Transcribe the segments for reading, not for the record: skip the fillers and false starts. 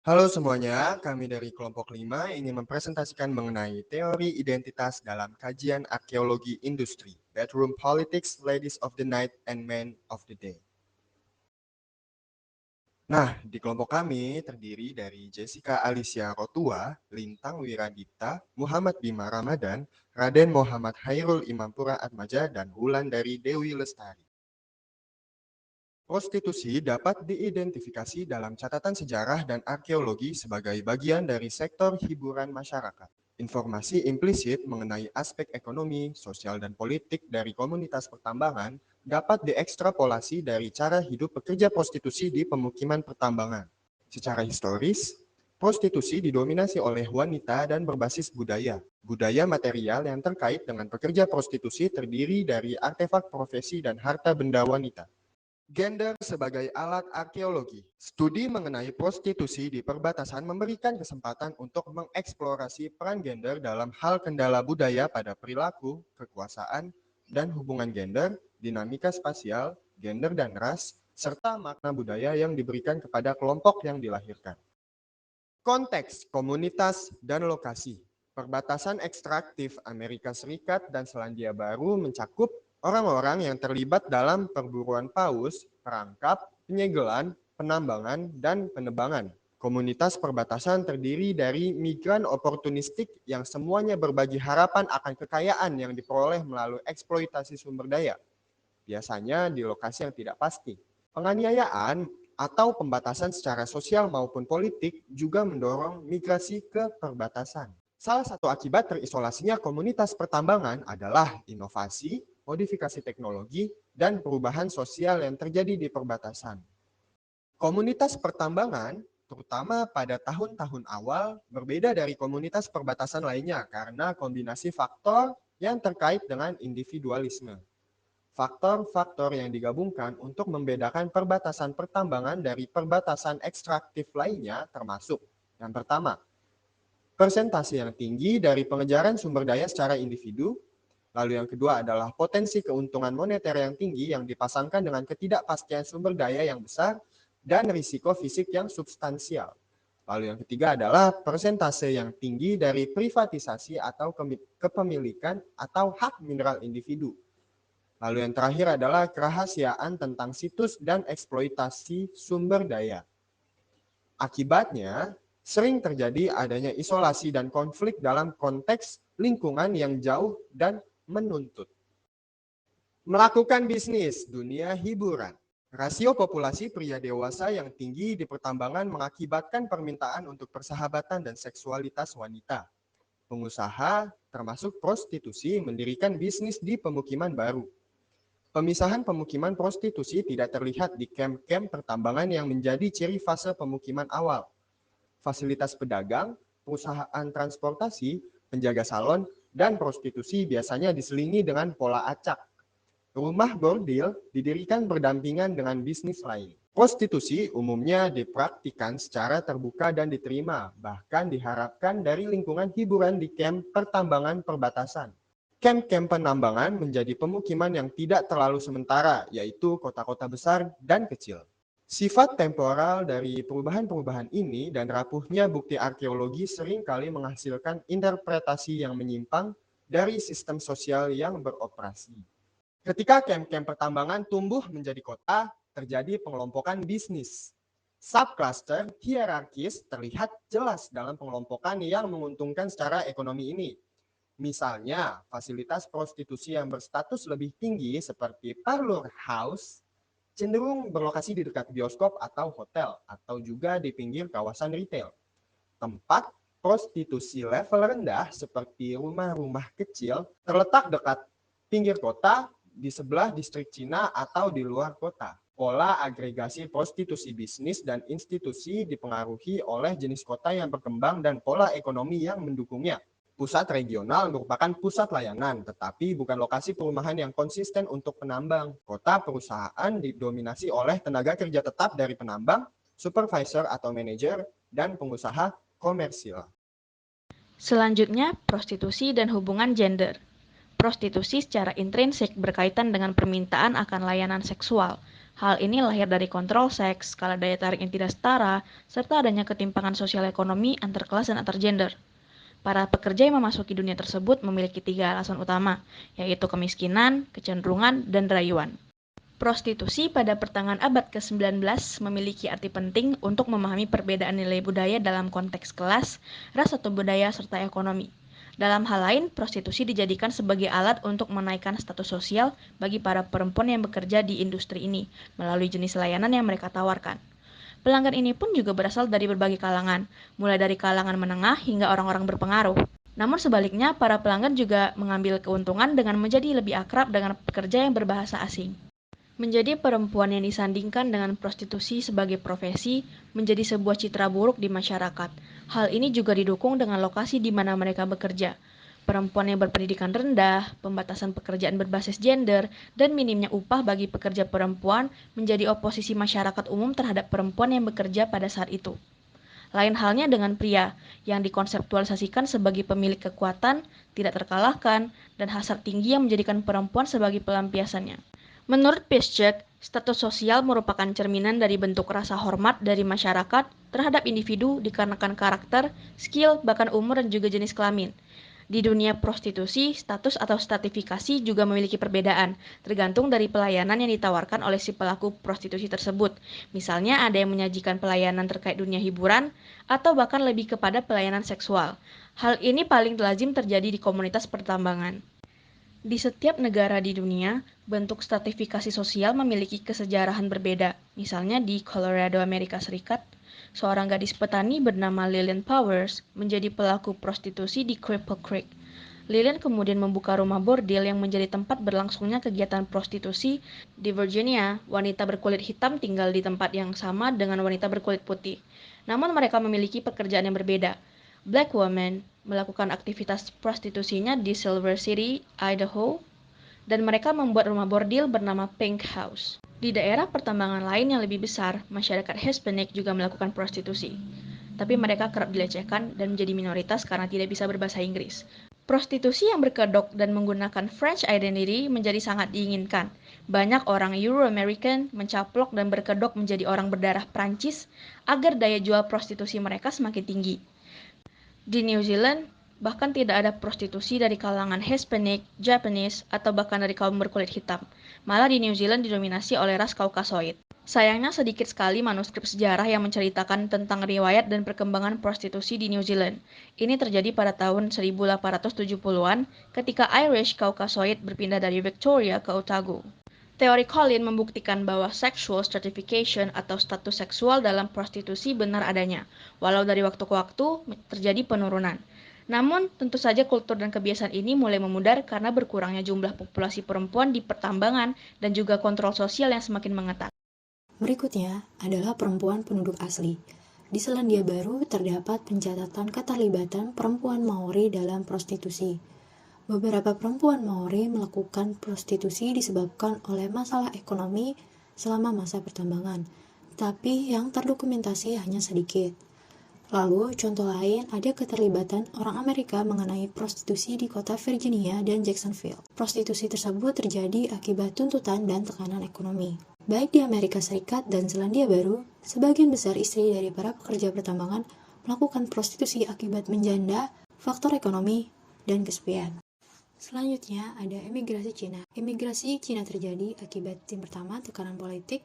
Halo semuanya, kami dari kelompok 5 ingin mempresentasikan mengenai teori identitas dalam kajian arkeologi industri, bedroom politics, ladies of the night, and men of the day. Nah, di kelompok kami terdiri dari Jessica Alicia Rotua, Lintang Wiradipta, Muhammad Bima Ramadan, Raden Muhammad Hairul Imampura Atmaja, dan Wulan dari Dewi Lestari. Prostitusi dapat diidentifikasi dalam catatan sejarah dan arkeologi sebagai bagian dari sektor hiburan masyarakat. Informasi implisit mengenai aspek ekonomi, sosial, dan politik dari komunitas pertambangan dapat diekstrapolasi dari cara hidup pekerja prostitusi di pemukiman pertambangan. Secara historis, prostitusi didominasi oleh wanita dan berbasis budaya. Budaya material yang terkait dengan pekerja prostitusi terdiri dari artefak profesi dan harta benda wanita. Gender sebagai alat arkeologi. Studi mengenai prostitusi di perbatasan memberikan kesempatan untuk mengeksplorasi peran gender dalam hal kendala budaya pada perilaku, kekuasaan, dan hubungan gender, dinamika spasial, gender dan ras, serta makna budaya yang diberikan kepada kelompok yang dilahirkan. Konteks, komunitas, dan lokasi. Perbatasan ekstraktif Amerika Serikat dan Selandia Baru mencakup orang-orang yang terlibat dalam perburuan paus, perangkap, penyegelan, penambangan, dan penebangan. Komunitas perbatasan terdiri dari migran oportunistik yang semuanya berbagi harapan akan kekayaan yang diperoleh melalui eksploitasi sumber daya, biasanya di lokasi yang tidak pasti. Penganiayaan atau pembatasan secara sosial maupun politik juga mendorong migrasi ke perbatasan. Salah satu akibat terisolasinya komunitas pertambangan adalah inovasi, modifikasi teknologi, dan perubahan sosial yang terjadi di perbatasan. Komunitas pertambangan, terutama pada tahun-tahun awal, berbeda dari komunitas perbatasan lainnya karena kombinasi faktor yang terkait dengan individualisme. Faktor-faktor yang digabungkan untuk membedakan perbatasan pertambangan dari perbatasan ekstraktif lainnya termasuk: yang pertama, persentase yang tinggi dari pengejaran sumber daya secara individu. Lalu yang kedua adalah potensi keuntungan moneter yang tinggi yang dipasangkan dengan ketidakpastian sumber daya yang besar dan risiko fisik yang substansial. Lalu yang ketiga adalah persentase yang tinggi dari privatisasi atau kepemilikan atau hak mineral individu. Lalu yang terakhir adalah kerahasiaan tentang situs dan eksploitasi sumber daya. Akibatnya, sering terjadi adanya isolasi dan konflik dalam konteks lingkungan yang jauh dan menuntut. Melakukan bisnis dunia hiburan. Rasio populasi pria dewasa yang tinggi di pertambangan mengakibatkan permintaan untuk persahabatan dan seksualitas wanita. Pengusaha, termasuk prostitusi, mendirikan bisnis di pemukiman baru. Pemisahan pemukiman prostitusi tidak terlihat di kamp-kamp pertambangan yang menjadi ciri fase pemukiman awal. Fasilitas pedagang, perusahaan transportasi, penjaga salon, dan prostitusi biasanya diselingi dengan pola acak. Rumah bordil didirikan berdampingan dengan bisnis lain. Prostitusi umumnya dipraktikkan secara terbuka dan diterima, bahkan diharapkan dari lingkungan hiburan di kamp pertambangan perbatasan. Kamp-kamp penambangan menjadi pemukiman yang tidak terlalu sementara, yaitu kota-kota besar dan kecil. Sifat temporal dari perubahan-perubahan ini dan rapuhnya bukti arkeologi seringkali menghasilkan interpretasi yang menyimpang dari sistem sosial yang beroperasi. Ketika kamp-kamp pertambangan tumbuh menjadi kota, terjadi pengelompokan bisnis. Subcluster hierarkis terlihat jelas dalam pengelompokan yang menguntungkan secara ekonomi ini. Misalnya, fasilitas prostitusi yang berstatus lebih tinggi seperti parlor house cenderung berlokasi di dekat bioskop atau hotel, atau juga di pinggir kawasan retail. Tempat prostitusi level rendah seperti rumah-rumah kecil terletak dekat pinggir kota, di sebelah distrik Cina, atau di luar kota. Pola agregasi prostitusi bisnis dan institusi dipengaruhi oleh jenis kota yang berkembang dan pola ekonomi yang mendukungnya. Pusat regional merupakan pusat layanan, tetapi bukan lokasi perumahan yang konsisten untuk penambang. Kota perusahaan didominasi oleh tenaga kerja tetap dari penambang, supervisor atau manajer, dan pengusaha komersil. Selanjutnya, prostitusi dan hubungan gender. Prostitusi secara intrinsik berkaitan dengan permintaan akan layanan seksual. Hal ini lahir dari kontrol seks, skala daya tarik yang tidak setara, serta adanya ketimpangan sosial ekonomi antar kelas dan antar gender. Para pekerja yang memasuki dunia tersebut memiliki 3 alasan utama, yaitu kemiskinan, kecenderungan, dan rayuan. Prostitusi pada pertengahan abad ke-19 memiliki arti penting untuk memahami perbedaan nilai budaya dalam konteks kelas, ras atau budaya, serta ekonomi. Dalam hal lain, prostitusi dijadikan sebagai alat untuk menaikkan status sosial bagi para perempuan yang bekerja di industri ini melalui jenis layanan yang mereka tawarkan. Pelanggan ini pun juga berasal dari berbagai kalangan, mulai dari kalangan menengah hingga orang-orang berpengaruh. Namun sebaliknya, para pelanggan juga mengambil keuntungan dengan menjadi lebih akrab dengan pekerja yang berbahasa asing. Menjadi perempuan yang disandingkan dengan prostitusi sebagai profesi menjadi sebuah citra buruk di masyarakat. Hal ini juga didukung dengan lokasi di mana mereka bekerja. Perempuan yang berpendidikan rendah, pembatasan pekerjaan berbasis gender, dan minimnya upah bagi pekerja perempuan menjadi oposisi masyarakat umum terhadap perempuan yang bekerja pada saat itu. Lain halnya dengan pria, yang dikonseptualisasikan sebagai pemilik kekuatan, tidak terkalahkan, dan hasrat tinggi yang menjadikan perempuan sebagai pelampiasannya. Menurut Piszczek, status sosial merupakan cerminan dari bentuk rasa hormat dari masyarakat terhadap individu dikarenakan karakter, skill, bahkan umur dan juga jenis kelamin. Di dunia prostitusi, status atau stratifikasi juga memiliki perbedaan, tergantung dari pelayanan yang ditawarkan oleh si pelaku prostitusi tersebut. Misalnya ada yang menyajikan pelayanan terkait dunia hiburan, atau bahkan lebih kepada pelayanan seksual. Hal ini paling lazim terjadi di komunitas pertambangan. Di setiap negara di dunia, bentuk stratifikasi sosial memiliki kesejarahan berbeda. Misalnya di Colorado, Amerika Serikat, seorang gadis petani bernama Lillian Powers menjadi pelaku prostitusi di Cripple Creek. Lillian kemudian membuka rumah bordil yang menjadi tempat berlangsungnya kegiatan prostitusi. Di Virginia, wanita berkulit hitam tinggal di tempat yang sama dengan wanita berkulit putih. Namun mereka memiliki pekerjaan yang berbeda. Black women melakukan aktivitas prostitusinya di Silver City, Idaho, dan mereka membuat rumah bordil bernama Pink House. Di daerah pertambangan lain yang lebih besar, masyarakat Hispanic juga melakukan prostitusi. Tapi mereka kerap dilecehkan dan menjadi minoritas karena tidak bisa berbahasa Inggris. Prostitusi yang berkedok dan menggunakan French identity menjadi sangat diinginkan. Banyak orang Euro-American mencaplok dan berkedok menjadi orang berdarah Prancis agar daya jual prostitusi mereka semakin tinggi. Di New Zealand, bahkan tidak ada prostitusi dari kalangan Hispanic, Japanese, atau bahkan dari kaum berkulit hitam. Malah di New Zealand didominasi oleh ras Kaukasoid. Sayangnya sedikit sekali manuskrip sejarah yang menceritakan tentang riwayat dan perkembangan prostitusi di New Zealand. Ini terjadi pada tahun 1870-an ketika Irish Kaukasoid berpindah dari Victoria ke Otago. Teori Collin membuktikan bahwa sexual stratification atau status seksual dalam prostitusi benar adanya, walau dari waktu ke waktu terjadi penurunan. Namun, tentu saja kultur dan kebiasaan ini mulai memudar karena berkurangnya jumlah populasi perempuan di pertambangan dan juga kontrol sosial yang semakin mengetat. Berikutnya adalah perempuan penduduk asli. Di Selandia Baru terdapat pencatatan keterlibatan perempuan Maori dalam prostitusi. Beberapa perempuan Maori melakukan prostitusi disebabkan oleh masalah ekonomi selama masa pertambangan, tapi yang terdokumentasi hanya sedikit. Lalu, contoh lain ada keterlibatan orang Amerika mengenai prostitusi di kota Virginia dan Jacksonville. Prostitusi tersebut terjadi akibat tuntutan dan tekanan ekonomi. Baik di Amerika Serikat dan Selandia Baru, sebagian besar istri dari para pekerja pertambangan melakukan prostitusi akibat menjanda, faktor ekonomi, dan kesepian. Selanjutnya ada emigrasi Cina. Emigrasi Cina terjadi akibat yang pertama tekanan politik,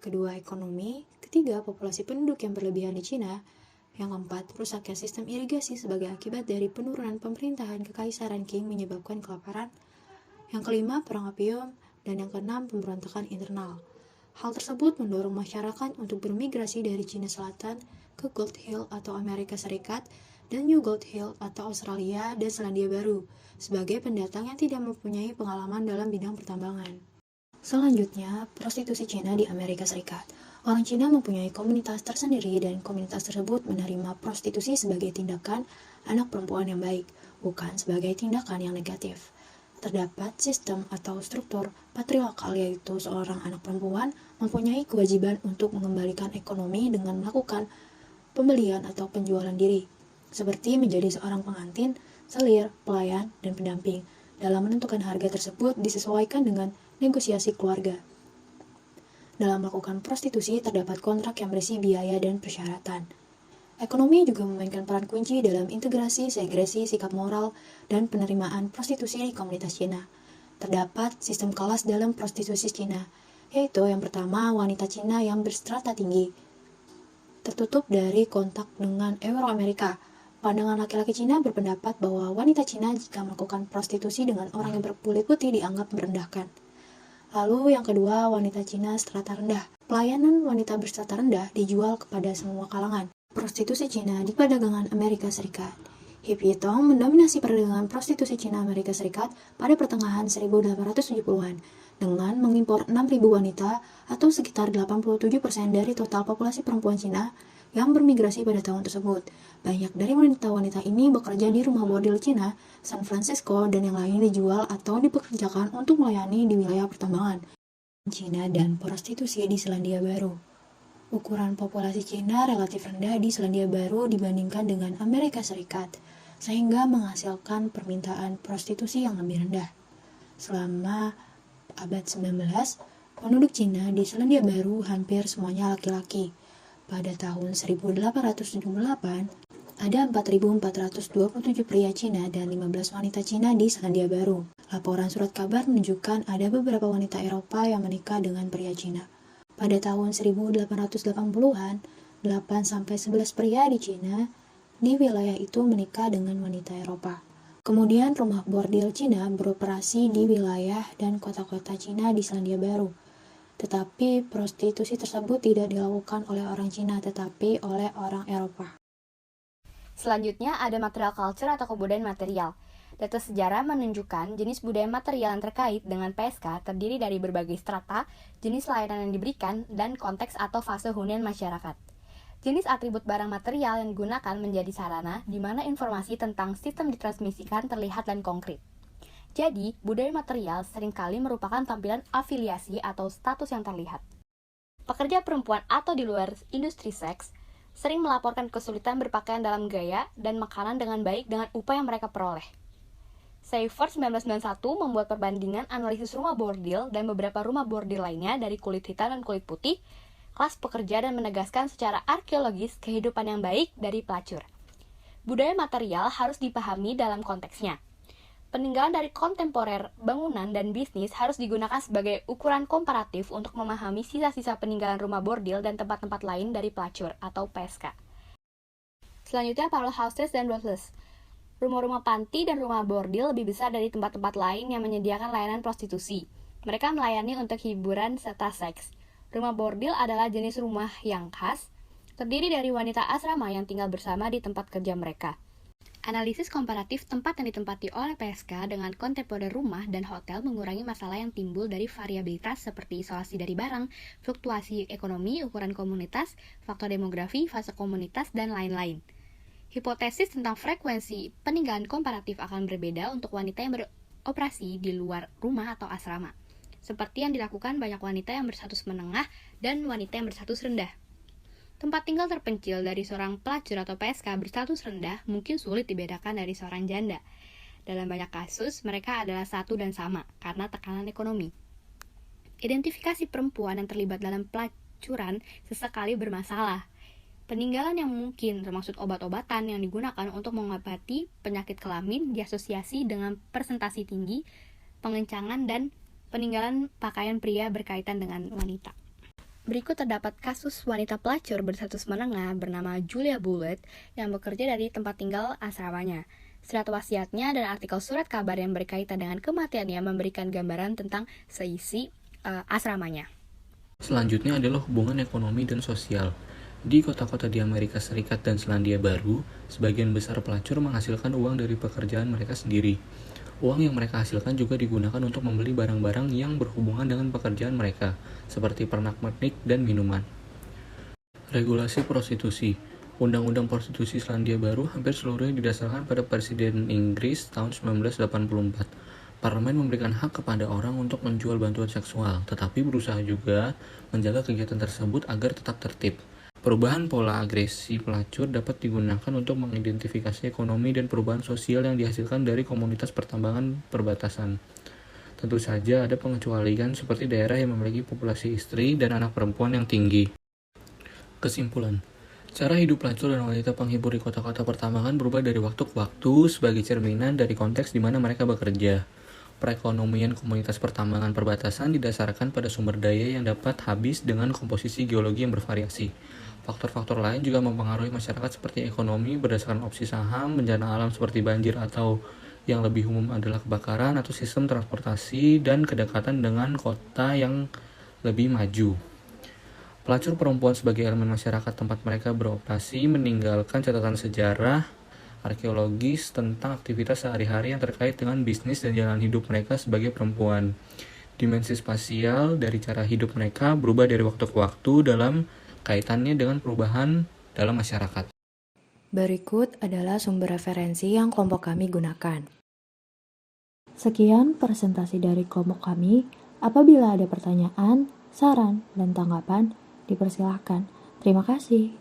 kedua ekonomi, ketiga populasi penduduk yang berlebihan di Cina, yang keempat rusaknya sistem irigasi sebagai akibat dari penurunan pemerintahan Kekaisaran Qing menyebabkan kelaparan, yang kelima perang opium, dan yang keenam pemberontakan internal. Hal tersebut mendorong masyarakat untuk bermigrasi dari Cina Selatan ke Gold Hill atau Amerika Serikat dan New Gold Hill atau Australia dan Selandia Baru sebagai pendatang yang tidak mempunyai pengalaman dalam bidang pertambangan. Selanjutnya, prostitusi Cina di Amerika Serikat. Orang Cina mempunyai komunitas tersendiri dan komunitas tersebut menerima prostitusi sebagai tindakan anak perempuan yang baik, bukan sebagai tindakan yang negatif. Terdapat sistem atau struktur patriarkal, yaitu seorang anak perempuan mempunyai kewajiban untuk mengembalikan ekonomi dengan melakukan pembelian atau penjualan diri, seperti menjadi seorang pengantin, selir, pelayan, dan pendamping. Dalam menentukan harga tersebut disesuaikan dengan negosiasi keluarga. Dalam melakukan prostitusi terdapat kontrak yang berisi biaya dan persyaratan. Ekonomi juga memainkan peran kunci dalam integrasi segresi sikap moral dan penerimaan prostitusi di komunitas Cina. Terdapat sistem kelas dalam prostitusi Cina, yaitu yang pertama wanita Cina yang berstrata tinggi, tertutup dari kontak dengan Euro-Amerika. Pandangan laki-laki Cina berpendapat bahwa wanita Cina jika melakukan prostitusi dengan orang yang berkulit putih dianggap merendahkan. Lalu yang kedua, wanita Cina strata rendah. Pelayanan wanita berstrata rendah dijual kepada semua kalangan. Prostitusi Cina di perdagangan Amerika Serikat. Hip Yitong mendominasi perdagangan prostitusi Cina Amerika Serikat pada pertengahan 1870-an dengan mengimpor 6.000 wanita atau sekitar 87% dari total populasi perempuan Cina yang bermigrasi pada tahun tersebut. Banyak dari wanita-wanita ini bekerja di rumah bordil Cina, San Francisco, dan yang lain dijual atau dipekerjakan untuk melayani di wilayah pertambangan Cina dan prostitusi di Selandia Baru. Ukuran populasi Cina relatif rendah di Selandia Baru dibandingkan dengan Amerika Serikat, sehingga menghasilkan permintaan prostitusi yang lebih rendah. Selama abad 19, penduduk Cina di Selandia Baru hampir semuanya laki-laki. Pada tahun 1878, ada 4.427 pria Cina dan 15 wanita Cina di Selandia Baru. Laporan surat kabar menunjukkan ada beberapa wanita Eropa yang menikah dengan pria Cina. Pada tahun 1880-an, 8-11 pria di Cina di wilayah itu menikah dengan wanita Eropa. Kemudian rumah bordil Cina beroperasi di wilayah dan kota-kota Cina di Selandia Baru. Tetapi prostitusi tersebut tidak dilakukan oleh orang Cina tetapi oleh orang Eropa. Selanjutnya ada material culture atau kebudayaan material. Data sejarah menunjukkan jenis budaya material yang terkait dengan PSK terdiri dari berbagai strata, jenis layanan yang diberikan, dan konteks atau fase hunian masyarakat. Jenis atribut barang material yang digunakan menjadi sarana di mana informasi tentang sistem ditransmisikan terlihat dan konkret. Jadi, budaya material seringkali merupakan tampilan afiliasi atau status yang terlihat. Pekerja perempuan atau di luar industri seks sering melaporkan kesulitan berpakaian dalam gaya dan makanan dengan baik dengan upah yang mereka peroleh. Seifer 1991 membuat perbandingan analisis rumah bordil dan beberapa rumah bordil lainnya dari kulit hitam dan kulit putih, kelas pekerja, dan menegaskan secara arkeologis kehidupan yang baik dari pelacur. Budaya material harus dipahami dalam konteksnya. Peninggalan dari kontemporer, bangunan, dan bisnis harus digunakan sebagai ukuran komparatif untuk memahami sisa-sisa peninggalan rumah bordil dan tempat-tempat lain dari pelacur atau PSK. Selanjutnya, parlor houses dan brothels. Rumah-rumah panti dan rumah bordil lebih besar dari tempat-tempat lain yang menyediakan layanan prostitusi. Mereka melayani untuk hiburan serta seks. Rumah bordil adalah jenis rumah yang khas, terdiri dari wanita asrama yang tinggal bersama di tempat kerja mereka. Analisis komparatif tempat yang ditempati oleh PSK dengan kontemporer rumah dan hotel mengurangi masalah yang timbul dari variabilitas seperti isolasi dari barang, fluktuasi ekonomi, ukuran komunitas, faktor demografi, fase komunitas, dan lain-lain. Hipotesis tentang frekuensi peninggalan komparatif akan berbeda untuk wanita yang beroperasi di luar rumah atau asrama, seperti yang dilakukan banyak wanita yang berstatus menengah dan wanita yang berstatus rendah. Tempat tinggal terpencil dari seorang pelacur atau PSK berstatus rendah mungkin sulit dibedakan dari seorang janda. Dalam banyak kasus, mereka adalah satu dan sama karena tekanan ekonomi. Identifikasi perempuan yang terlibat dalam pelacuran sesekali bermasalah. Peninggalan yang mungkin termasuk obat-obatan yang digunakan untuk mengobati penyakit kelamin diasosiasi dengan persentase tinggi, pengencangan, dan peninggalan pakaian pria berkaitan dengan wanita. Berikut terdapat kasus wanita pelacur berstatus menengah bernama Julia Bullitt yang bekerja dari tempat tinggal asramanya. Surat wasiatnya dan artikel surat kabar yang berkaitan dengan kematiannya memberikan gambaran tentang seisi asramanya. Selanjutnya adalah hubungan ekonomi dan sosial. Di kota-kota di Amerika Serikat dan Selandia Baru, sebagian besar pelacur menghasilkan uang dari pekerjaan mereka sendiri. Uang yang mereka hasilkan juga digunakan untuk membeli barang-barang yang berhubungan dengan pekerjaan mereka, seperti pernak-pernik dan minuman. Regulasi prostitusi. Undang-undang prostitusi Selandia Baru hampir seluruhnya didasarkan pada Presiden Inggris tahun 1984. Parlemen memberikan hak kepada orang untuk menjual bantuan seksual, tetapi berusaha juga menjaga kegiatan tersebut agar tetap tertib. Perubahan pola agresi pelacur dapat digunakan untuk mengidentifikasi ekonomi dan perubahan sosial yang dihasilkan dari komunitas pertambangan perbatasan. Tentu saja ada pengecualian seperti daerah yang memiliki populasi istri dan anak perempuan yang tinggi. Kesimpulan, cara hidup pelacur dan wanita penghibur di kota-kota pertambangan berubah dari waktu ke waktu sebagai cerminan dari konteks di mana mereka bekerja. Perekonomian komunitas pertambangan perbatasan didasarkan pada sumber daya yang dapat habis dengan komposisi geologi yang bervariasi. Faktor-faktor lain juga mempengaruhi masyarakat seperti ekonomi berdasarkan opsi saham, bencana alam seperti banjir atau yang lebih umum adalah kebakaran atau sistem transportasi dan kedekatan dengan kota yang lebih maju. Pelacur perempuan sebagai elemen masyarakat tempat mereka beroperasi meninggalkan catatan sejarah arkeologis tentang aktivitas sehari-hari yang terkait dengan bisnis dan jalan hidup mereka sebagai perempuan. Dimensi spasial dari cara hidup mereka berubah dari waktu ke waktu dalam kaitannya dengan perubahan dalam masyarakat. Berikut adalah sumber referensi yang kelompok kami gunakan. Sekian presentasi dari kelompok kami. Apabila ada pertanyaan, saran, dan tanggapan, dipersilahkan. Terima kasih.